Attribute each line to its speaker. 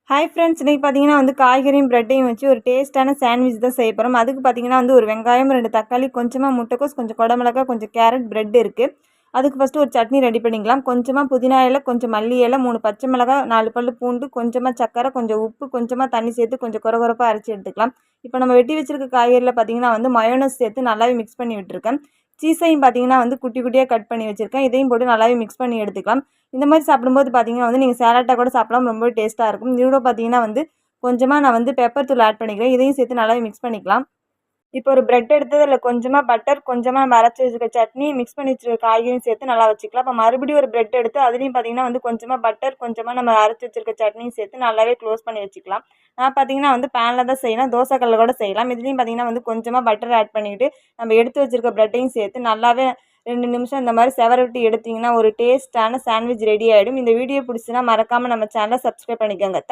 Speaker 1: Hi friends, இன்றைக்கி பார்த்தீங்கன்னா வந்து காய்கறியும் ப்ரெட்டையும் வச்சு ஒரு டேஸ்ட்டான சாண்ட்விச் தான் செய்ய போகிறோம். அதுக்கு பார்த்தீங்கன்னா வந்து ஒரு வெங்காயம், 2 தக்காளி, கொஞ்சமாக முட்டைக்கோஸ், கொஞ்சம் குடமிளகாய், கொஞ்சம் கேரட், ப்ரெட் இருக்குது. அதுக்கு ஃபஸ்ட்டு ஒரு சட்னி ரெடி பண்ணிக்கலாம். கொஞ்சமாக புதினா இலை, கொஞ்சம் மல்லி இலை, 3 பச்சை மிளகாய், 4 பல் பூண்டு, கொஞ்சமாக சர்க்கரை, கொஞ்சம் உப்பு, கொஞ்சமாக தண்ணி சேர்த்து கொஞ்சம் கொரகொரப்பாக அரைச்சி எடுத்துக்கலாம். இப்போ நம்ம வெட்டி வச்சிருக்க காய்கறியில் பார்த்தீங்கன்னா வந்து மயோனஸ் சேர்த்து நல்லாவே மிக்ஸ் பண்ணி விட்டுருக்கேன். சீஸையும் பார்த்தீங்கன்னா வந்து குட்டி குட்டியாக கட் பண்ணி வச்சுருக்கேன். இதையும் போட்டு நல்லாவே மிக்ஸ் பண்ணி எடுத்துக்கலாம். இந்த மாதிரி சாப்பிடும்போது பார்த்தீங்கன்னா வந்து நீங்கள் சேலட்டாக கூட சாப்பிடலாம், ரொம்பவே டேஸ்ட்டாக இருக்கும். இதோட பார்த்தீங்கன்னா வந்து கொஞ்சமாக நான் வந்து பெப்பர் தூள் ஆட் பண்ணிக்கிறேன். இதையும் சேர்த்து நல்லாவே மிக்ஸ் பண்ணிக்கலாம். இப்போ ஒரு பிரெட் எடுத்து அதில் கொஞ்சமாக பட்டர், கொஞ்சமாக நம்ம அரைச்சி வச்சுருக்க சட்னி, மிக்ஸ் பண்ணி வச்சுருக்க காய்கறியும் சேர்த்து நல்லா வச்சுக்கலாம். இப்போ மறுபடியும் ஒரு பிரெட் எடுத்து அதுலேயும் பார்த்தீங்கன்னா வந்து கொஞ்சமாக பட்டர், கொஞ்சமாக நம்ம அரைச்சி வச்சுருக்க சட்னியும் சேர்த்து நல்லாவே க்ளோஸ் பண்ணி வச்சுக்கலாம். நான் பார்த்தீங்கன்னா வந்து பேனில் தான் செய்யணும், தோசை கல்லில் கூட செய்யலாம். இதுலேயும் பார்த்தீங்கன்னா வந்து கொஞ்சமாக பட்டர் ஆட் பண்ணிவிட்டு நம்ம எடுத்து வச்சுருக்க பிரெட்டையும் சேர்த்து நல்லாவே 2 நிமிஷம் இந்த மாதிரி செவர விட்டு எடுத்திங்கன்னா ஒரு டேஸ்ட்டான சாண்ட்விச் ரெடி ஆகிடும். இந்த வீடியோ பிடிச்சுன்னா மறக்காமல் நம்ம சேனலை சப்ஸ்கிரைப் பண்ணிக்கோங்க.